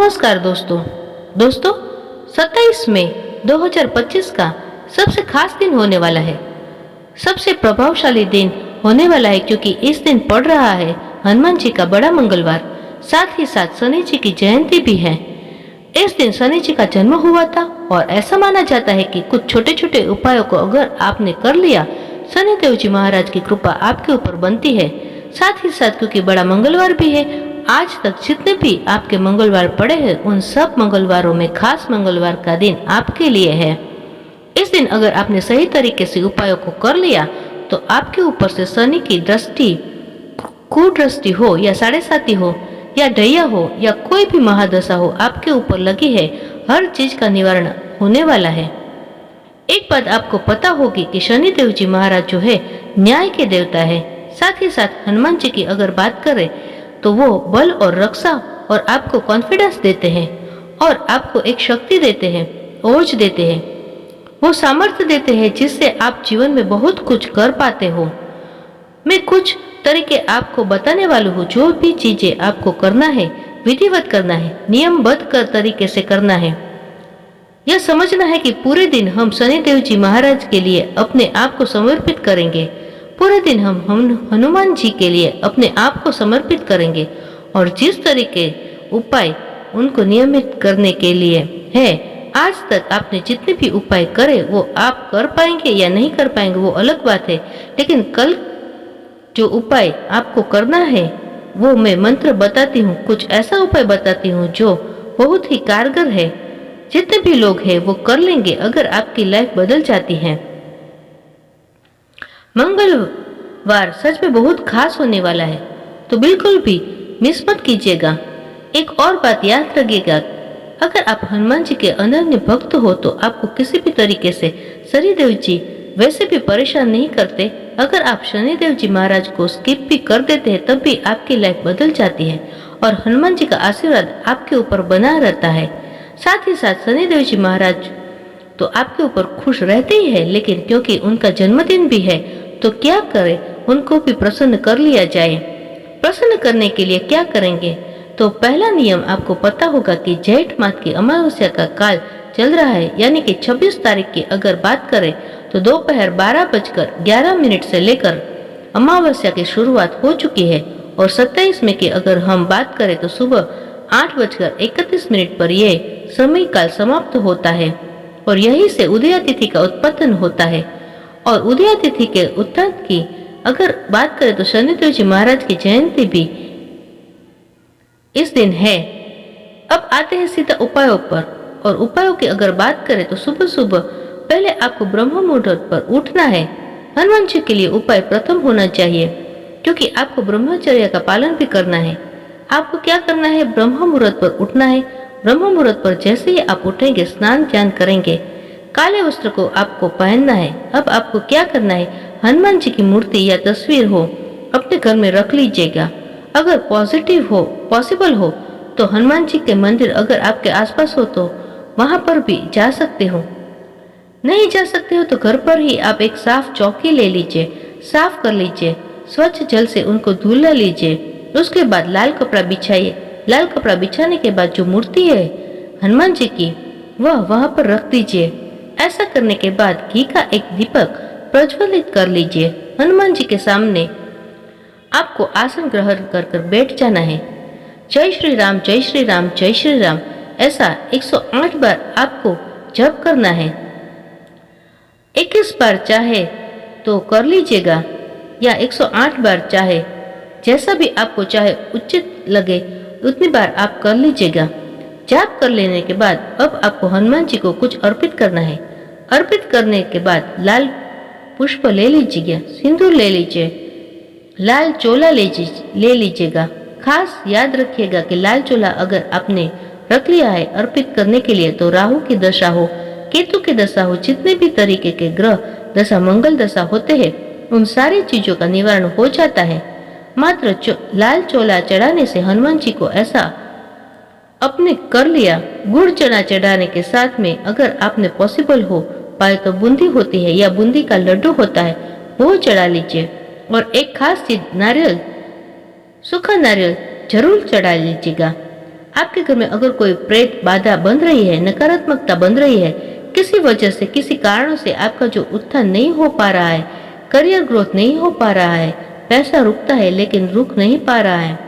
नमस्कार दोस्तों। 27 मई 2025 का सबसे खास दिन होने वाला है, सबसे प्रभावशाली दिन होने वाला है, क्योंकि इस दिन पड़ रहा है हनुमान जी का बड़ा मंगलवार। साथ ही साथ शनि जी की जयंती भी है। इस दिन शनि जी का जन्म हुआ था और ऐसा माना जाता है कि कुछ छोटे छोटे उपायों को अगर आपने कर लिया, शनिदेव जी महाराज की कृपा आपके ऊपर बनती है। साथ ही साथ क्योंकि बड़ा मंगलवार भी है, आज तक जितने भी आपके मंगलवार पड़े हैं, उन सब मंगलवारों में खास मंगलवार का दिन आपके लिए है। इस दिन अगर आपने सही तरीके से उपायों को कर लिया तो आपके ऊपर से शनि की दृष्टि, कुदृष्टि हो या साढ़े साती हो या ढैया हो या कोई भी महादशा हो आपके ऊपर लगी है, हर चीज का निवारण होने वाला है। एक बात आपको पता होगी कि शनिदेव जी महाराज जो है न्याय के देवता है। साथ ही साथ हनुमान जी की अगर बात करें तो वो बल और रक्षा और आपको कॉन्फिडेंस देते हैं और आपको एक शक्ति देते हैं, ओज देते हैं, वो सामर्थ्य देते हैं जिससे आप जीवन में बहुत कुछ कर पाते हो। मैं कुछ तरीके आपको बताने वाली हूँ। जो भी चीजें आपको करना है, विधिवत करना है, नियमबद्ध कर तरीके से करना है। यह समझना है कि पूरे दिन हम शनिदेव जी महाराज के लिए अपने आप को समर्पित करेंगे। पूरे दिन हम हनुमान जी के लिए अपने आप को समर्पित करेंगे और जिस तरीके उपाय उनको नियमित करने के लिए है, आज तक आपने जितने भी उपाय करे वो आप कर पाएंगे या नहीं कर पाएंगे वो अलग बात है, लेकिन कल जो उपाय आपको करना है वो मैं मंत्र बताती हूँ। कुछ ऐसा उपाय बताती हूँ जो बहुत ही कारगर है। जितने भी लोग हैं वो कर लेंगे, अगर आपकी लाइफ बदल जाती है। मंगलवार सच में बहुत खास होने वाला है, तो बिल्कुल भी मिस मत कीजिएगा। एक और बात याद रखिएगा, अगर आप हनुमान जी के अनन्य भक्त हो तो आपको किसी भी तरीके से शनिदेव जी वैसे भी परेशान नहीं करते। अगर आप शनिदेव जी महाराज को स्किप भी कर देते हैं तब भी आपकी लाइफ बदल जाती है और हनुमान जी का आशीर्वाद आपके ऊपर बना रहता है। साथ ही साथ शनिदेव जी महाराज तो आपके ऊपर खुश रहते ही है, लेकिन क्योंकि उनका जन्मदिन भी है तो क्या करें, उनको भी प्रसन्न कर लिया जाए। प्रसन्न करने के लिए क्या करेंगे, तो पहला नियम आपको पता होगा कि जेठ मास की अमावस्या का काल चल रहा है, यानी कि 26 तारीख की अगर बात करें तो दोपहर 12:11 से लेकर अमावस्या की शुरुआत हो चुकी है और 27 में की अगर हम बात करें तो सुबह 8:31 पर यह समय काल समाप्त होता है और यही से उदया तिथि का उत्पन्न होता है। और उदया तिथि के उत्थान की अगर बात करें तो शनिदेव जी महाराज की जयंती भी इस दिन है। अब आते हैं सीधा उपायों पर, और उपायों की अगर बात करें तो सुबह सुबह पहले आपको ब्रह्म मुहूर्त पर उठना है। हनुमान जी के लिए उपाय प्रथम होना चाहिए, क्योंकि आपको ब्रह्मचर्य का पालन भी करना है। आपको क्या करना है, ब्रह्म मुहूर्त पर उठना है। ब्रह्म मुहूर्त पर जैसे ही आप उठेंगे, स्नान ध्यान करेंगे, काले वस्त्र को आपको पहनना है। अब आपको क्या करना है, हनुमान जी की मूर्ति या तस्वीर हो अपने घर में रख लीजिएगा। अगर पॉसिबल हो तो हनुमान जी के मंदिर अगर आपके आसपास हो तो वहां पर भी जा सकते हो। नहीं जा सकते हो तो घर पर ही आप एक साफ चौकी ले लीजिए, साफ कर लीजिए, स्वच्छ जल से उनको धुला लीजिए। उसके बाद लाल कपड़ा बिछाइए। लाल कपड़ा बिछाने के बाद जो मूर्ति है हनुमान जी की वह वहां पर रख दीजिए। ऐसा करने के बाद घी का एक दीपक प्रज्वलित कर लीजिए। हनुमान जी के सामने आपको आसन ग्रहण कर बैठ जाना है। जय श्री राम, जय श्री राम, जय श्री राम, ऐसा 108 बार आपको जप करना है। 21 बार चाहे तो कर लीजिएगा या 108 बार चाहे, जैसा भी आपको चाहे उचित लगे उतनी बार आप कर लीजिएगा। जाप कर लेने के बाद अब आपको हनुमान जी को कुछ अर्पित करना है। अर्पित करने के बाद लाल पुष्प ले लीजिएगा, सिंदूर ले लीजिए, लाल चोला ले लीजिएगा। खास याद रखिएगा कि लाल चोला अगर आपने रख लिया है अर्पित करने के लिए तो राहु की दशा हो, केतु की दशा हो, जितने भी तरीके के ग्रह दशा, मंगल दशा होते हैं, उन सारी चीजों का निवारण हो जाता है। मात्र लाल चोला चढ़ाने से हनुमान जी को ऐसा अपने कर लिया। गुड़ चना चढ़ाने के साथ में अगर आपने पॉसिबल हो पाए तो बूंदी होती है या बूंदी का लड्डू होता है वो चढ़ा लीजिए। और एक खास चीज, नारियल, सूखा नारियल जरूर चढ़ा लीजिएगा। आपके घर में अगर कोई प्रेत बाधा बन रही है, नकारात्मकता बन रही है, किसी वजह से, किसी कारणों से आपका जो उत्थान नहीं हो पा रहा है, करियर ग्रोथ नहीं हो पा रहा है, पैसा रुकता है लेकिन रुक नहीं पा रहा है,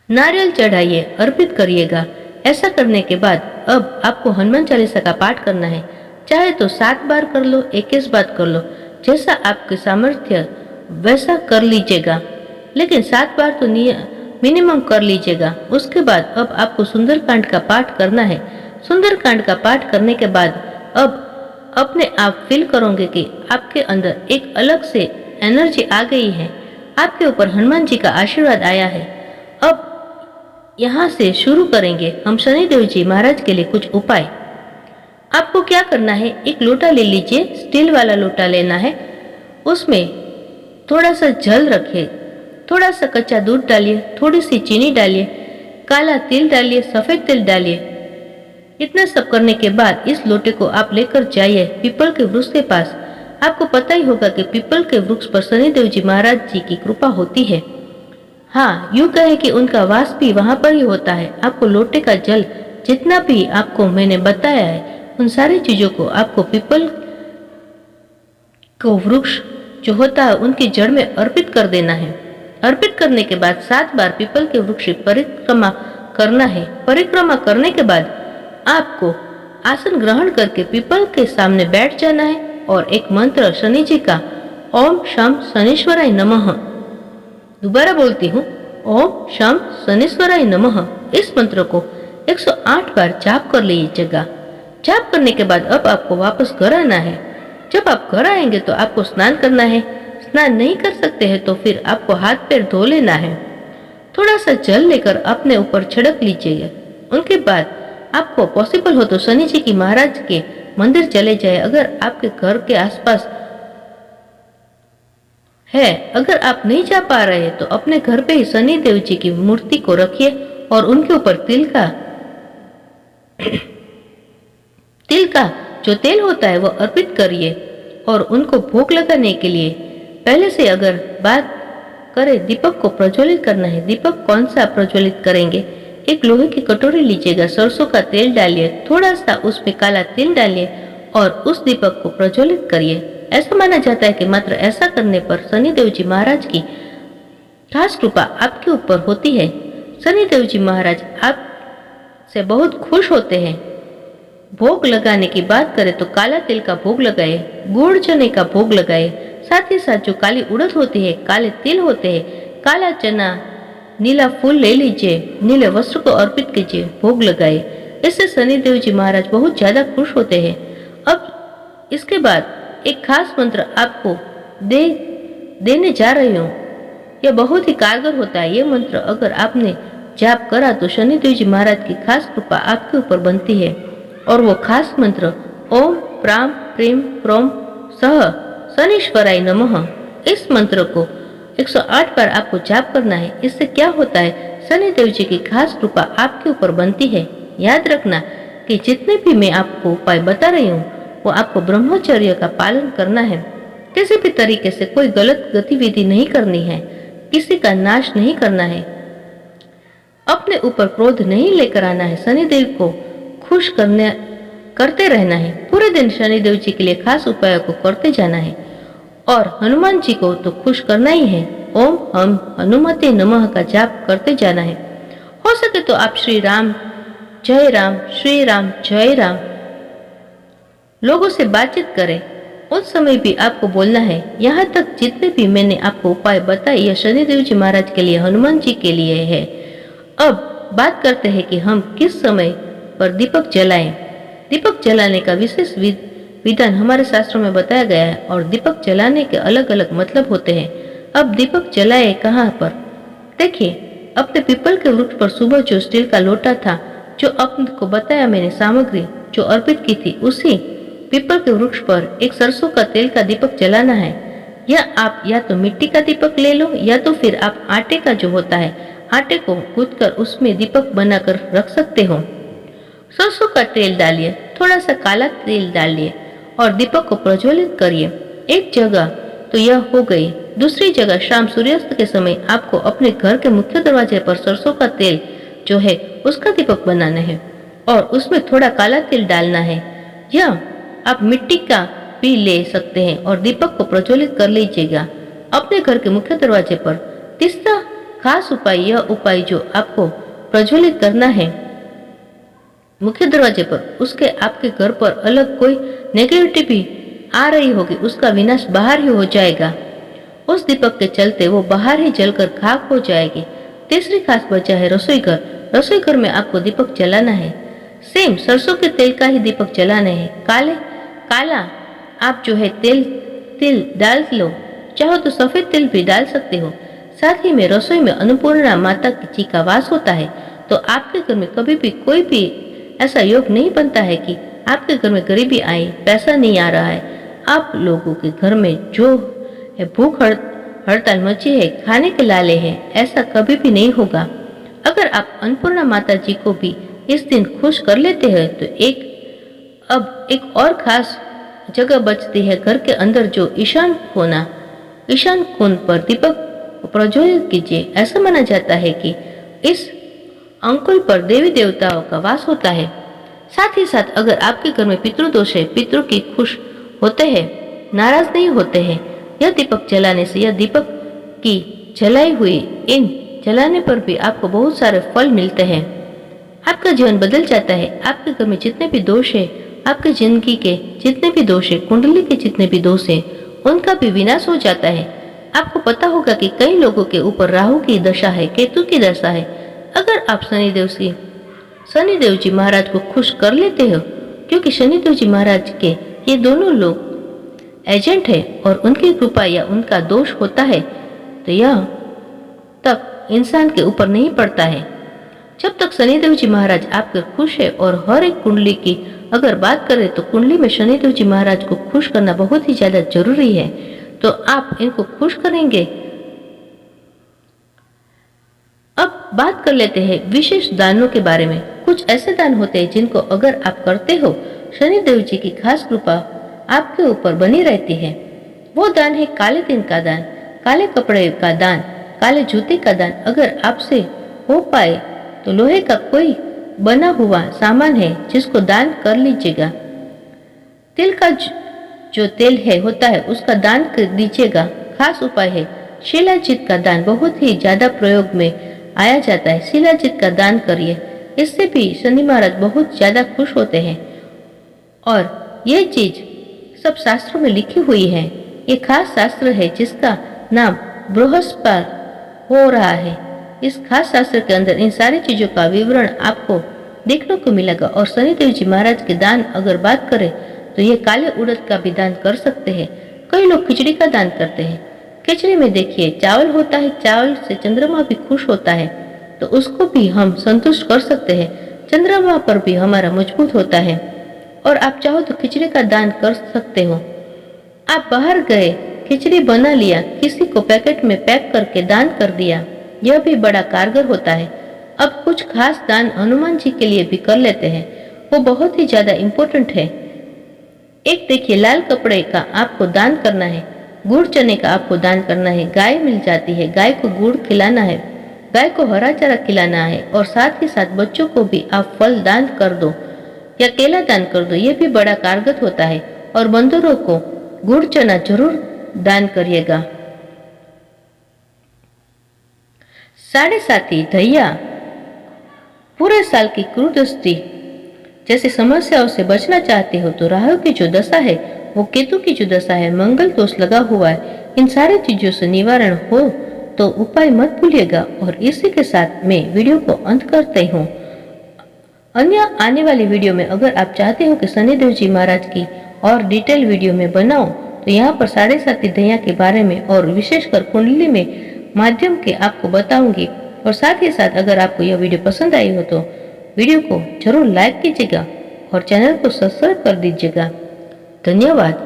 नारियल चढ़ाइए, अर्पित करिएगा। ऐसा करने के बाद अब आपको हनुमान चालीसा का पाठ करना है। चाहे तो 7 बार कर लो, 21 बार कर लो, जैसा आपके सामर्थ्य वैसा कर लीजिएगा, लेकिन 7 बार तो मिनिमम कर लीजिएगा। उसके बाद अब आपको सुंदरकांड का पाठ करना है। सुंदरकांड का पाठ करने के बाद अब अपने आप फील करोगे कि आपके अंदर एक अलग से एनर्जी आ गई है, आपके ऊपर हनुमान जी का आशीर्वाद आया है। अब यहाँ से शुरू करेंगे हम शनिदेव जी महाराज के लिए कुछ उपाय। आपको क्या करना है, एक लोटा ले लीजिए, स्टील वाला लोटा लेना है, उसमें थोड़ा सा जल रखिए, थोड़ा सा कच्चा दूध डालिए, थोड़ी सी चीनी डालिए, काला तिल डालिए, सफेद तिल डालिए। इतना सब करने के बाद इस लोटे को आप लेकर जाइए पीपल के वृक्ष के पास। आपको पता ही होगा कि पीपल के वृक्ष पर शनिदेव जी महाराज जी की कृपा होती है। हाँ, यूं कहे कि उनका वास भी वहां पर ही होता है। आपको लोटे का जल जितना भी आपको मैंने बताया है, उन सारी चीजों को आपको पीपल को वृक्ष जो होता है उनकी जड़ में अर्पित कर देना है। अर्पित करने के बाद 7 बार पीपल के वृक्ष की परिक्रमा करना है। परिक्रमा करने के बाद आपको आसन ग्रहण करके पीपल के सामने बैठ जाना है और एक मंत्र शनि जी का, ओम शम शनीश्वराय नमः, दोबारा बोलती हूँ, ओम शम शनीश्वराय नमः, इस मंत्र को 108 बार जाप कर लीजिएगा। जाप करने के बाद अब आपको वापस घर आना है। जब आप घर आएंगे तो आपको स्नान करना है। स्नान नहीं कर सकते हैं तो फिर आपको हाथ पैर धो लेना है। थोड़ा सा जल लेकर अपने ऊपर छिड़क लीजिए। उनके बाद आपको पॉसिबल हो तो शनि जी की महाराज के मंदिर चले जाए। अगर आपके घर के आसपास है, अगर आप नहीं जा पा रहे तो अपने घर पे ही शनि देव जी की मूर्ति को रखिए और उनके ऊपर तिल का जो तेल होता है वो अर्पित करिए और उनको भोग लगाने के लिए पहले से अगर बात करें, दीपक को प्रज्वलित करना है। दीपक कौन सा प्रज्वलित करेंगे, एक लोहे की कटोरी लीजिएगा, सरसों का तेल डालिए, थोड़ा सा उसमें काला तिल डालिए और उस दीपक को प्रज्वलित करिए। ऐसा माना जाता है कि मात्र ऐसा करने पर शनिदेव जी महाराज की खास कृपा आपके ऊपर होती है। शनिदेव जी महाराज आप से बहुत खुश होते हैं। भोग लगाने की बात करें तो काला तिल का भोग लगाए, गुड़ चने का भोग लगाए, साथ ही साथ जो काली उड़द होती है, काले तिल होते हैं, काला चना, नीला फूल ले लीजिए, नीले वस्त्र को अर्पित कीजिए, भोग लगाए। इससे शनिदेव जी महाराज बहुत ज्यादा खुश होते हैं। अब इसके बाद एक खास मंत्र आपको देने जा रही हूँ। यह बहुत ही कारगर होता है। यह मंत्र अगर आपने जाप करा तो शनिदेव जी महाराज की खास कृपा आपके ऊपर बनती है। और वो खास मंत्र ओम प्राम प्रेम प्रोम सह शनीश्वराय नमः, इस मंत्र को 108 बार आपको जाप करना है। इससे क्या होता है, शनिदेव जी की खास कृपा आपके ऊपर बनती है। याद रखना कि जितने भी मैं आपको उपाय बता रही हूँ वो आपको ब्रह्मचर्य का पालन करना है। किसी भी तरीके से कोई गलत गतिविधि नहीं करनी है, किसी का नाश नहीं करना है, अपने ऊपर क्रोध नहीं लेकर आना है, शनिदेव को खुश करते रहना है। पूरे दिन शनिदेव जी के लिए खास उपायों को करते जाना है और हनुमान जी को तो खुश करना ही है। ओम हम हनुमते नमः का जाप करते जाना है। हो सके तो आप श्री राम श्री राम जय राम लोगों से बातचीत करें, उस समय भी आपको बोलना है। यहाँ तक जितने भी मैंने आपको उपाय बताए यह शनिदेव जी महाराज के लिए, हनुमान जी के लिए है। अब बात करते हैं कि हम किस समय पर दीपक जलाएं। दीपक जलाने का विशेष विधान हमारे शास्त्रों में बताया गया है और दीपक जलाने के अलग अलग मतलब होते हैं। अब दीपक जलाए कहाँ पर, देखिए अपने पीपल के वृक्ष पर सुबह जो स्टील का लोटा था, जो आपको बताया मैंने सामग्री जो अर्पित की थी, उसी पीपल के वृक्ष पर एक सरसों का तेल का दीपक जलाना है। या आप या तो मिट्टी का दीपक ले लो या तो फिर आप आटे का जो होता है, आटे को गूंथकर उसमें दीपक बनाकर रख सकते हो। सरसों का तेल डालिए, थोड़ा सा काला तेल डालिए और दीपक को प्रज्वलित करिए। एक जगह तो यह हो गई। दूसरी जगह शाम सूर्यास्त के समय आपको अपने घर के मुख्य दरवाजे पर सरसों का तेल जो है उसका दीपक बनाना है और उसमें थोड़ा काला तिल डालना है, या आप मिट्टी का भी ले सकते हैं और दीपक को प्रज्वलित कर लीजिएगा अपने घर के मुख्य दरवाजे पर। तीसरा खास उपाय, यह उपाय जो आपको प्रज्वलित करना है मुख्य दरवाजे पर, उसके आपके घर पर अलग कोई नेगेटिविटी आ रही होगी उसका विनाश बाहर ही हो जाएगा। उस दीपक के चलते वो बाहर ही जलकर खाक हो जाएगी। तीसरी खास वजह है रसोई घर। रसोई घर में आपको दीपक जलाना है, सेम सरसों के तेल का ही दीपक जलाना है। काला आप जो है तिल डाल लो, चाहो तो सफेद तिल भी डाल सकते हो। साथ ही में रसोई में अन्नपूर्णा माता जी का वास होता है, तो आपके घर में कभी भी कोई भी ऐसा योग नहीं बनता है कि आपके घर में गरीबी आए, पैसा नहीं आ रहा है। आप लोगों के घर में जो है भूख हड़ताल मची है, खाने के लाले हैं, ऐसा कभी भी नहीं होगा। अगर आप अन्नपूर्णा माता जी को भी इस दिन खुश कर लेते हैं तो एक और खास जगह बचती है घर के अंदर, जो ईशान कोण पर दीपक प्रज्वलित कीजिए। ऐसा माना जाता है कि इस अंकुल पर देवी देवताओं का वास होता है। साथ ही साथ अगर आपके घर में पितृदोष है, पितृ की खुश होते हैं, नाराज नहीं होते हैं, यह दीपक जलाने से, यह दीपक की जलाई हुई इन जलाने पर भी आपको बहुत सारे फल मिलते हैं। आपका जीवन बदल जाता है। आपके घर में जितने भी दोष है, आपकी जिंदगी के जितने भी दोष है, कुंडली के जितने भी दोष है, उनका भी विनाश हो जाता है। आपको पता होगा कि कई लोगों के ऊपर राहु की दशा है, केतु की दशा है। अगर आप शनिदेव जी महाराज को खुश कर लेते हो, क्योंकि शनिदेव जी महाराज के ये दोनों लोग एजेंट है और उनकी कृपा या उनका दोष होता है तो यह तक इंसान के ऊपर नहीं पड़ता है। जब तक शनिदेव जी महाराज आपके खुश है, और हर एक कुंडली की अगर बात करें तो कुंडली में शनिदेव जी महाराज को खुश करना बहुत ही ज्यादा जरूरी है, तो आप इनको खुश करेंगे। अब बात कर लेते हैं विशेष दानों के बारे में। कुछ ऐसे दान होते हैं जिनको अगर आप करते हो, शनिदेव जी की खास कृपा आपके ऊपर बनी रहती है। वो दान है काले तिल का दान, काले कपड़े का दान, काले जूते का दान। अगर आपसे हो पाए तो लोहे का कोई बना हुआ सामान है जिसको दान कर लीजिएगा। तिल का जो तेल है होता है उसका दान कर दीजिएगा। खास उपाय है शिलाजीत का दान, बहुत ही ज्यादा प्रयोग में आया जाता है। शिलाजीत का दान करिए, इससे भी शनि महाराज बहुत ज्यादा खुश होते हैं। और ये चीज सब शास्त्रों में लिखी हुई है। ये खास शास्त्र है जिसका नाम बृहस्पति हो रहा है। इस खास शास्त्र के अंदर इन सारी चीजों का विवरण आपको देखने को मिलेगा। और शनिदेव जी महाराज के दान अगर बात करें तो ये काले उड़द का भी दान कर सकते हैं। कई लोग खिचड़ी का दान करते हैं। खिचड़ी में देखिए चावल होता है, चावल से चंद्रमा भी खुश होता है, तो उसको भी हम संतुष्ट कर सकते हैं। चंद्रमा पर भी हमारा मजबूत होता है। और आप चाहो तो खिचड़ी का दान कर सकते हो। आप बाहर गए, खिचड़ी बना लिया, किसी को पैकेट में पैक करके दान कर दिया, यह भी बड़ा कारगर होता है। अब कुछ खास दान हनुमान जी के लिए भी कर लेते हैं, वो बहुत ही ज्यादा इम्पोर्टेंट है। एक देखिए, लाल कपड़े का आपको दान करना है, गुड़ चने का आपको दान करना है। गाय मिल जाती है, गाय को गुड़ खिलाना है, गाय को हरा चारा खिलाना है। और साथ ही साथ बच्चों को भी आप फल दान कर दो या केला दान कर दो, ये भी बड़ा कारगर होता है। और बंदरों को गुड़ चना जरूर दान करिएगा। 7.5 दहिया पूरे साल की कुदृष्टि जैसी समस्याओं से बचना चाहते हो तो राहु की जो दशा है, वो केतु की जो दशा है, मंगल दोष लगा हुआ है, इन सारी चीजों से निवारण हो तो उपाय मत भूलिएगा। और इसी के साथ मैं वीडियो को अंत करते हूँ। अन्य आने वाली वीडियो में अगर आप चाहते हो कि शनिदेव जी महाराज की और डिटेल वीडियो में बनाओ तो यहाँ पर 7.5 दहिया के बारे में और विशेषकर कुंडली में माध्यम के आपको बताऊंगी। और साथ ही साथ अगर आपको यह वीडियो पसंद आई हो तो वीडियो को जरूर लाइक कीजिएगा और चैनल को सब्सक्राइब कर दीजिएगा। धन्यवाद।